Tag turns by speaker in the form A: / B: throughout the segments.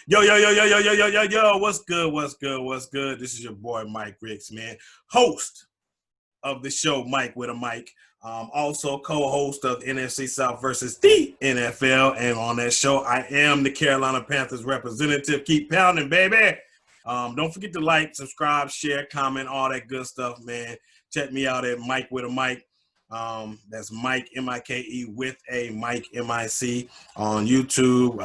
A: Yo, yo, yo, yo, yo, yo, yo, yo, yo. What's good? What's good? What's good? This is your boy, Mike Ricks, man. Host of the show, Mike with a Mic. Also co-host of NFC South versus the NFL. And on that show, I am the Carolina Panthers representative. Keep pounding, baby. Don't forget to like, subscribe, share, comment, all that good stuff, man. Check me out at Mike with a Mic. That's Mike, M-I-K-E, with a Mike, M-I-C, on YouTube.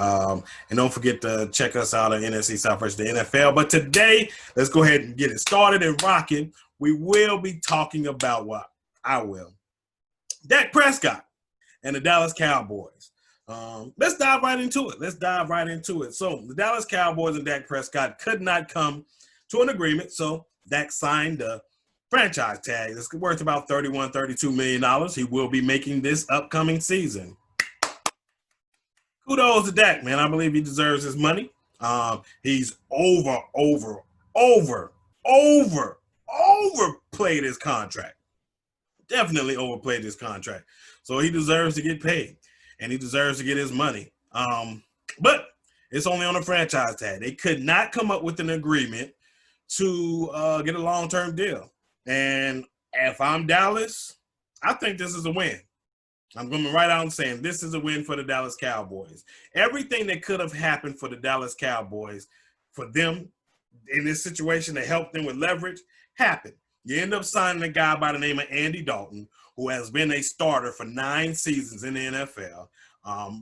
A: And don't forget to check us out at NFC South versus the NFL. But today, let's go ahead and get it started and rocking. We will be talking about Dak Prescott and the Dallas Cowboys. Let's dive right into it. So the Dallas Cowboys and Dak Prescott could not come to an agreement. So Dak signed a franchise tag. It's worth about $32 million. He will be making this upcoming season. Kudos to Dak, man. I believe he deserves his money. He's overplayed his contract. Definitely overplayed his contract. So he deserves to get paid, and he deserves to get his money. But it's only on a franchise tag. They could not come up with an agreement to get a long-term deal. And if I'm Dallas, I think this is a win. I'm going right out and saying this is a win for the Dallas Cowboys. Everything that could have happened for the Dallas Cowboys, for them in this situation to help them with leverage, happened. You end up signing a guy by the name of Andy Dalton, who has been a starter for 9 seasons in the NFL.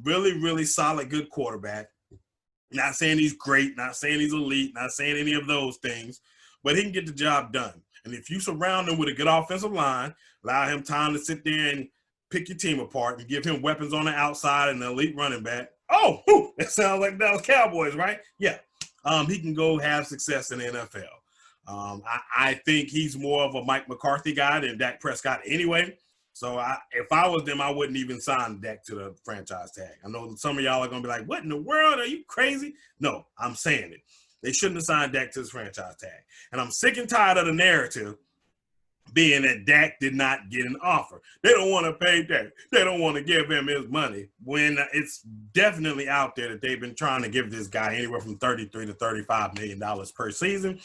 A: Really solid, good quarterback. Not saying he's great, not saying he's elite, not saying any of those things, but he can get the job done. And if you surround him with a good offensive line, allow him time to sit there and pick your team apart and give him weapons on the outside and an elite running back. Oh, that sounds like Dallas Cowboys, right? Yeah. He can go have success in the NFL. I think he's more of a Mike McCarthy guy than Dak Prescott anyway. So if I was them, I wouldn't even sign Dak to the franchise tag. I know some of y'all are going to be like, what in the world? Are you crazy? No, I'm saying it. They shouldn't have signed Dak to his franchise tag. And I'm sick and tired of the narrative being that Dak did not get an offer. They don't want to pay Dak. They don't want to give him his money, when it's definitely out there that they've been trying to give this guy anywhere from $33 to $35 million per season.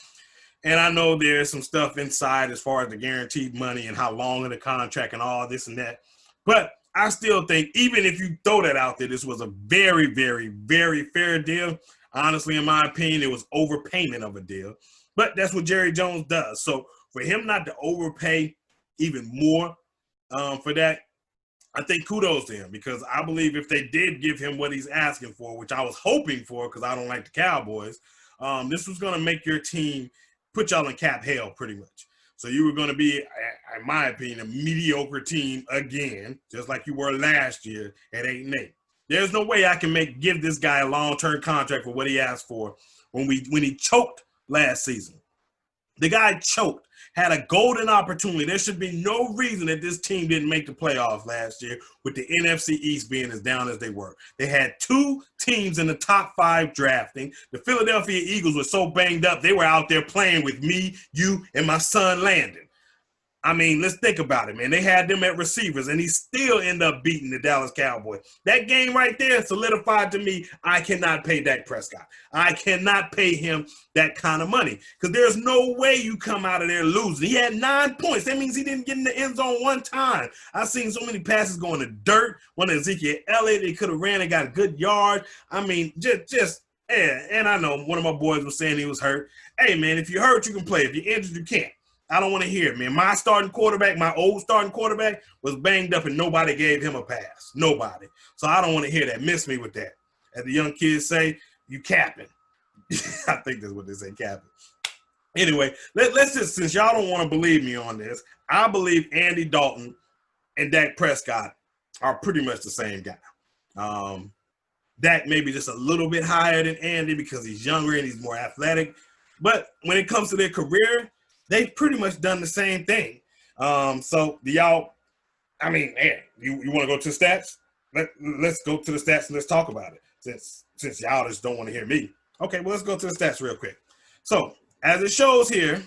A: And I know there's some stuff inside as far as the guaranteed money and how long of the contract and all this and that. But I still think, even if you throw that out there, this was a very, very, very fair deal. Honestly, in my opinion, it was overpayment of a deal. But that's what Jerry Jones does. So for him not to overpay even more for that, I think kudos to him, because I believe if they did give him what he's asking for, which I was hoping for because I don't like the Cowboys, this was going to make your team, put y'all in cap hell pretty much. So you were going to be, in my opinion, a mediocre team again, just like you were last year at 8-8. There's no way I can give this guy a long-term contract for what he asked for when he choked last season. The guy choked, had a golden opportunity. There should be no reason that this team didn't make the playoffs last year, with the NFC East being as down as they were. They had 2 teams in the top 5 drafting. The Philadelphia Eagles were so banged up, they were out there playing with me, you, and my son Landon. I mean, let's think about it, man. They had them at receivers, and he still ended up beating the Dallas Cowboys. That game right there solidified to me, I cannot pay Dak Prescott. I cannot pay him that kind of money, because there's no way you come out of there losing. He had 9 points. That means he didn't get in the end zone one time. I've seen so many passes going to dirt. One of Ezekiel Elliott, they could have ran and got a good yard. I mean, and I know one of my boys was saying he was hurt. Hey, man, if you're hurt, you can play. If you're injured, you can't. I don't want to hear it, man. My old starting quarterback was banged up and nobody gave him a pass. Nobody. So I don't want to hear that. Miss me with that. As the young kids say, you capping. I think that's what they say, capping. Anyway, let's just, since y'all don't want to believe me on this, I believe Andy Dalton and Dak Prescott are pretty much the same guy. Dak maybe just a little bit higher than Andy because he's younger and he's more athletic. But when it comes to their career, they've pretty much done the same thing. So do y'all, I mean, man, you want to go to the stats? Let's go to the stats and let's talk about it, since y'all just don't want to hear me. Okay, well, let's go to the stats real quick. So as it shows here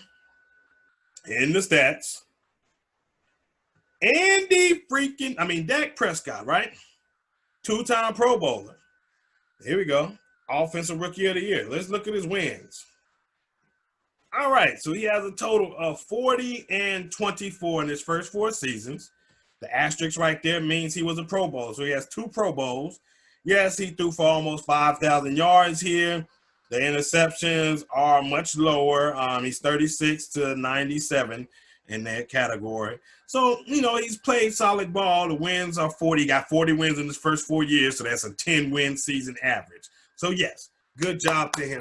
A: in the stats, Dak Prescott, right? 2-time Pro Bowler. Here we go. Offensive Rookie of the Year. Let's look at his wins. All right, so he has a total of 40 and 24 in his first 4 seasons. The asterisk right there means he was a Pro Bowl. So he has 2 Pro Bowls. Yes, he threw for almost 5,000 yards here. The interceptions are much lower. He's 36 to 97 in that category. So, he's played solid ball. The wins are 40. He got 40 wins in his first 4 years, so that's a 10-win season average. So, yes, good job to him.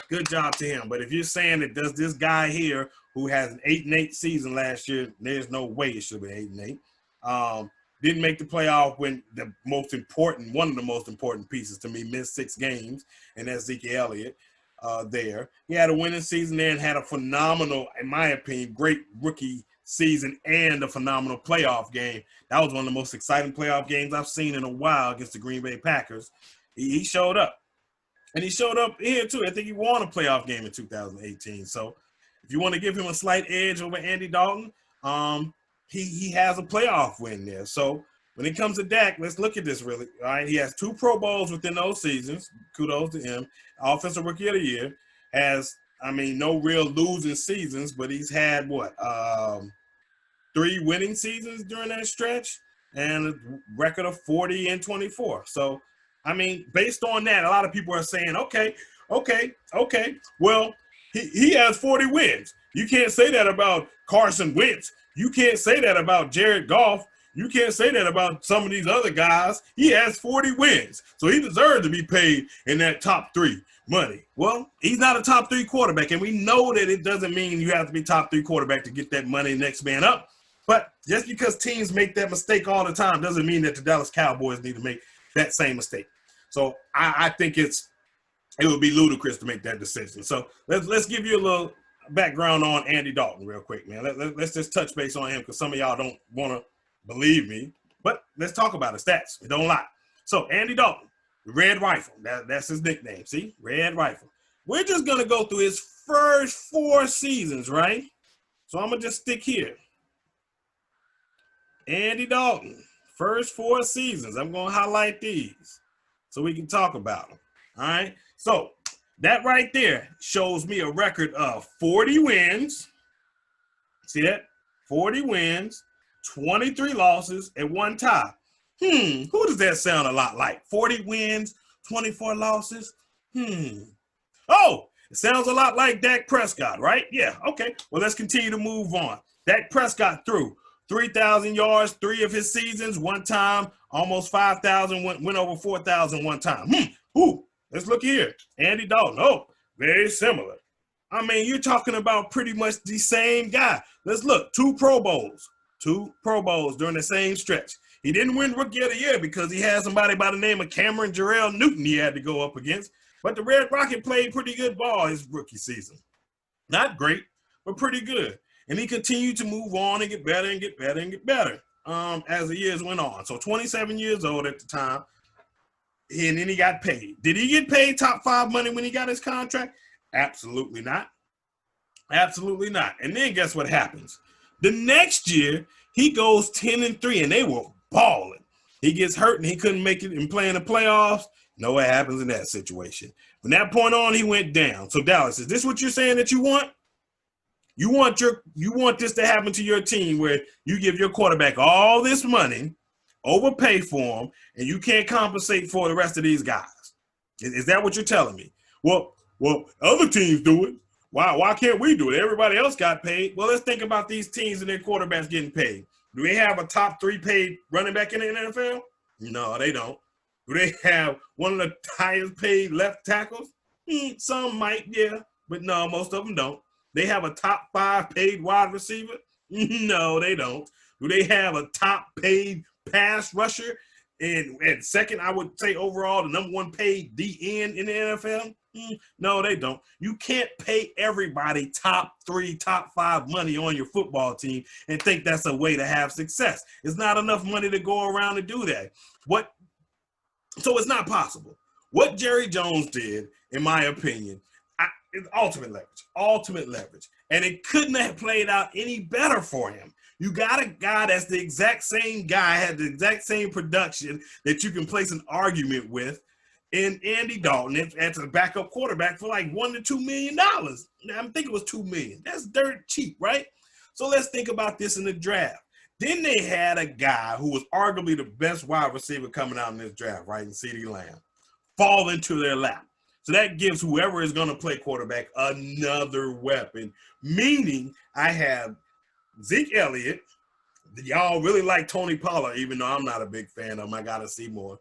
A: Good job to him. But if you're saying that does this guy here who has an 8-8 season last year, there's no way it should have been 8-8. Didn't make the playoff when one of the most important pieces to me, missed 6 games, and that's Zeke Elliott there. He had a winning season there and had a phenomenal, in my opinion, great rookie season and a phenomenal playoff game. That was one of the most exciting playoff games I've seen in a while against the Green Bay Packers. He showed up. And he showed up here, too. I think he won a playoff game in 2018. So if you want to give him a slight edge over Andy Dalton, he has a playoff win there. So when it comes to Dak, let's look at this really. All right, he has 2 Pro Bowls within those seasons. Kudos to him. Offensive Rookie of the Year. Has, no real losing seasons, but he's had, 3 winning seasons during that stretch and a record of 40 and 24. So, based on that, a lot of people are saying, okay. Well, he has 40 wins. You can't say that about Carson Wentz. You can't say that about Jared Goff. You can't say that about some of these other guys. He has 40 wins. So he deserves to be paid in that top 3 money. Well, he's not a top 3 quarterback, and we know that it doesn't mean you have to be top 3 quarterback to get that money next man up. But just because teams make that mistake all the time doesn't mean that the Dallas Cowboys need to make that same mistake. So I think it would be ludicrous to make that decision. So let's give you a little background on Andy Dalton real quick, man. Let's just touch base on him because some of y'all don't want to believe me. But let's talk about his stats. Don't lie. So Andy Dalton, the Red Rifle. That's his nickname. See? Red Rifle. We're just going to go through his first 4 seasons, right? So I'm going to just stick here. Andy Dalton, first 4 seasons. I'm going to highlight these so we can talk about them. All right? So that right there shows me a record of 40 wins. See that? 40 wins, 23 losses, and 1 tie. Who does that sound a lot like? 40 wins, 24 losses? Oh, it sounds a lot like Dak Prescott, right? Yeah, okay. Well, let's continue to move on. Dak Prescott threw 3,000 yards, 3 of his seasons, 1 time, almost 5,000, went over 4,000 1 time. Let's look here. Andy Dalton. Oh, very similar. You're talking about pretty much the same guy. Let's look. 2 Pro Bowls. 2 Pro Bowls during the same stretch. He didn't win Rookie of the Year because he had somebody by the name of Cameron Jarrell Newton he had to go up against. But the Red Rocket played pretty good ball his rookie season. Not great, but pretty good. And he continued to move on and get better and get better and get better as the years went on. So 27 years old at the time. And then he got paid. Did he get paid top 5 money when he got his contract? Absolutely not. Absolutely not. And then guess what happens? The next year, he goes 10-3, and they were balling. He gets hurt, and he couldn't make it and play in the playoffs. Know what happens in that situation. From that point on, he went down. So, Dallas, is this what you're saying that you want? You want this to happen to your team where you give your quarterback all this money, overpay for him, and you can't compensate for the rest of these guys. Is that what you're telling me? Well, other teams do it. Why can't we do it? Everybody else got paid. Well, let's think about these teams and their quarterbacks getting paid. Do they have a top 3 paid running back in the NFL? No, they don't. Do they have one of the highest paid left tackles? Some might, yeah, but no, most of them don't. They have a top 5 paid wide receiver? No, they don't. Do they have a top paid pass rusher? And second, I would say overall, the number 1 paid DN in the NFL? No, they don't. You can't pay everybody top 3, top 5 money on your football team and think that's a way to have success. It's not enough money to go around to do that. So it's not possible. What Jerry Jones did, in my opinion, is ultimate leverage. And it couldn't have played out any better for him. You got a guy that's the exact same guy, had the exact same production that you can place an argument with, in Andy Dalton as a backup quarterback for like $1 to $2 million. Now, I'm thinking it was $2 million. That's dirt cheap, right? So let's think about this in the draft. Then they had a guy who was arguably the best wide receiver coming out in this draft, right? In CeeDee Lamb, fall into their lap. So that gives whoever is going to play quarterback another weapon, meaning I have Zeke Elliott. Y'all really like Tony Pollard, even though I'm not a big fan of him. I got to see more.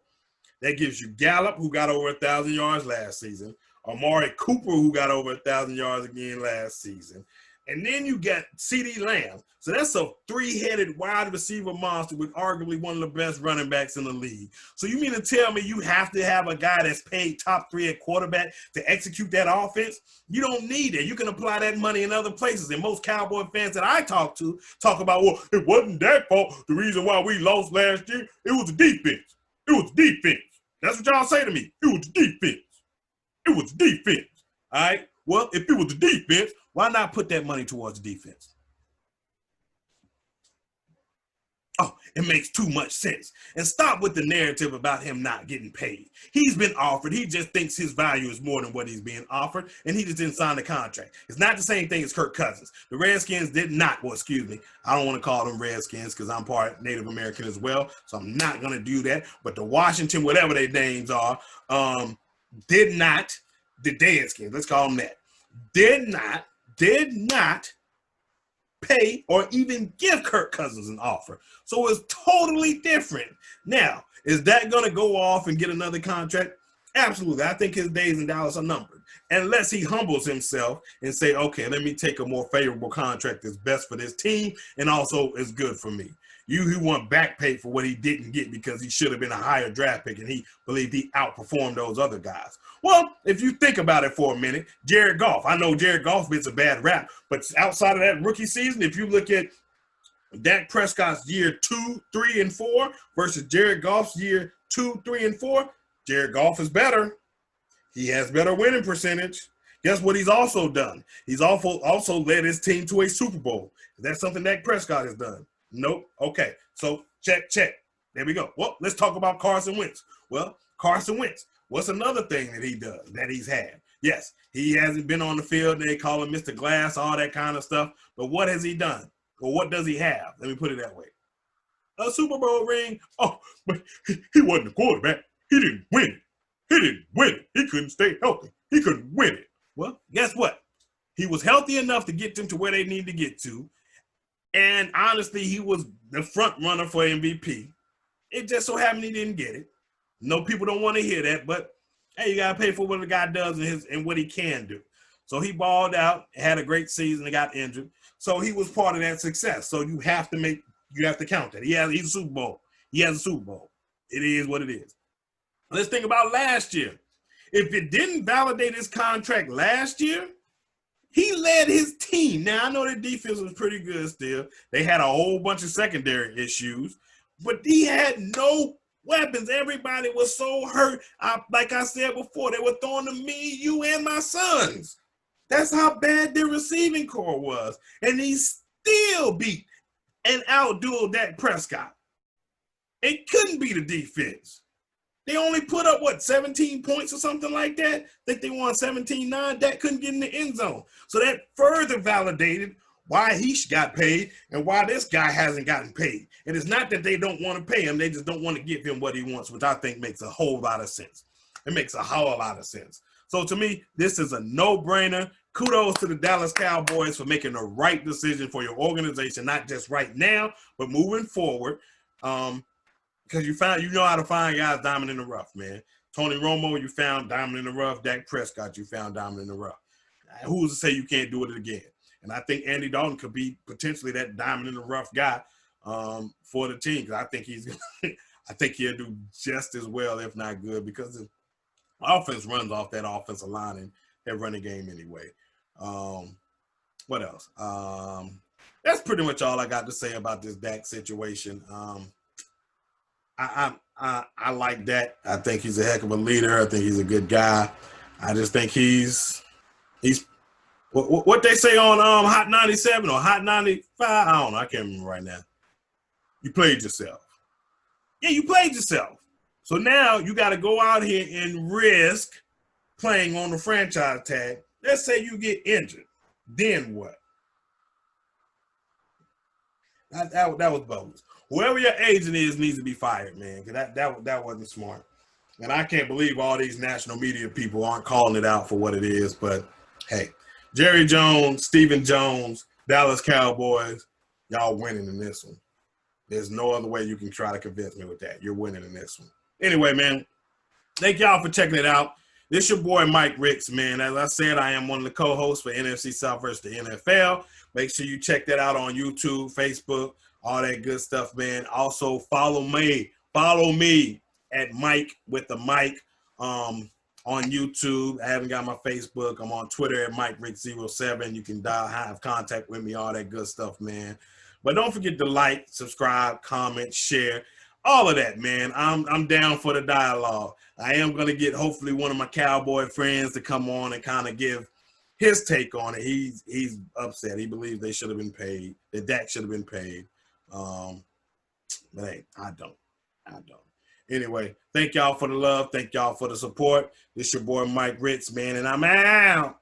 A: That gives you Gallup, who got over 1,000 yards last season. Amari Cooper, who got over 1,000 yards again last season. And then you got CeeDee Lamb. So that's a three-headed wide receiver monster with arguably one of the best running backs in the league. So you mean to tell me you have to have a guy that's paid top 3 at quarterback to execute that offense? You don't need it. You can apply that money in other places. And most Cowboy fans that I talk to talk about, well, it wasn't Dak's fault. The reason why we lost last year, it was the defense. It was the defense. That's what y'all say to me. It was the defense. It was the defense. All right? Well, if it was the defense, why not put that money towards the defense? Oh, it makes too much sense. And stop with the narrative about him not getting paid. He's been offered. He just thinks his value is more than what he's being offered, and he just didn't sign the contract. It's not the same thing as Kirk Cousins. The Redskins did not, well, excuse me, I don't want to call them Redskins because I'm part Native American as well, so I'm not going to do that. But the Washington, whatever their names are, did not, the Deadskins, let's call them that, did not pay or even give Kirk Cousins an offer. So it's totally different. Now, is that going to go off and get another contract? Absolutely. I think his days in Dallas are numbered. Unless he humbles himself and say, okay, let me take a more favorable contract that's best for this team and also is good for me. He want back pay for what he didn't get because he should have been a higher draft pick and he believed he outperformed those other guys. Well, if you think about it for a minute, Jared Goff, I know Jared Goff gets a bad rap, but outside of that rookie season, if you look at Dak Prescott's year 2, 3, and 4 versus Jared Goff's year 2, 3, and 4, Jared Goff is better. He has better winning percentage. Guess what he's also done? He's also led his team to a Super Bowl. Is that something Dak Prescott has done? Nope. Okay. So check. There we go. Well, let's talk about Carson Wentz. Well, Carson Wentz, what's another thing that he does that he's had? Yes, he hasn't been on the field. They call him Mr. Glass, all that kind of stuff. But what has he done? Or what does he have? Let me put it that way. A Super Bowl ring. Oh, but he wasn't a quarterback. He didn't win it. He couldn't stay healthy. He couldn't win it. Well, guess what? He was healthy enough to get them to where they need to get to. And honestly, he was the front runner for MVP. It just so happened he didn't get it. No, people don't want to hear that, but hey, you got to pay for what the guy does and what he can do. So he balled out, had a great season, and got injured. So he was part of that success. So you have to count that. He's a Super Bowl. He has a Super Bowl. It is what it is. Let's think about last year. If it didn't validate his contract last year, he led his team. Now, I know the defense was pretty good still. They had a whole bunch of secondary issues, but he had no weapons. Everybody was so hurt. Like I said before, they were throwing to me, you, and my sons. That's how bad their receiving core was. And he still beat and outdueled Dak Prescott. It couldn't be the defense. They only put up, 17 points or something like that? I think they won 17-9. Dak couldn't get in the end zone. So that further validated why he got paid and why this guy hasn't gotten paid. And it's not that they don't want to pay him. They just don't want to give him what he wants, which I think makes a whole lot of sense. It makes a whole lot of sense. So to me, this is a no-brainer. Kudos to the Dallas Cowboys for making the right decision for your organization, not just right now, but moving forward. Because you know how to find guys diamond in the rough, man. Tony Romo, you found diamond in the rough. Dak Prescott, you found diamond in the rough. Who's to say you can't do it again? And I think Andy Dalton could be potentially that diamond in the rough guy for the team. Because I think he'll do just as well, if not good, because the offense runs off that offensive line and that running game anyway. What else? That's pretty much all I got to say about this Dak situation. I like Dak. I think he's a heck of a leader. I think he's a good guy. I just think he's what they say on Hot 97 or Hot 95. I don't know. I can't remember right now. You played yourself. Yeah, you played yourself. So now you got to go out here and risk playing on the franchise tag. Let's say you get injured. Then what? That was bogus. Whoever your agent is needs to be fired, man, because that wasn't smart. And I can't believe all these national media people aren't calling it out for what it is. But, hey, Jerry Jones, Stephen Jones, Dallas Cowboys, y'all winning in this one. There's no other way you can try to convince me with that. You're winning in this one. Anyway, man, thank y'all for checking it out. This your boy, Mike Ricks, man. As I said, I am one of the co-hosts for NFC South versus the NFL. Make sure you check that out on YouTube, Facebook, all that good stuff, man. Also, follow me at Mike with the Mike on YouTube. I haven't got my Facebook. I'm on Twitter at MikeRick07. You can have contact with me, all that good stuff, man. But don't forget to like, subscribe, comment, share, all of that, man. I'm down for the dialogue. I am going to get hopefully one of my Cowboy friends to come on and kind of give his take on it. He's upset. He believes they should have been paid, that Dak should have been paid. But hey, I don't. Anyway, thank y'all for the love. Thank y'all for the support. This your boy Mike Ritz, man, and I'm out.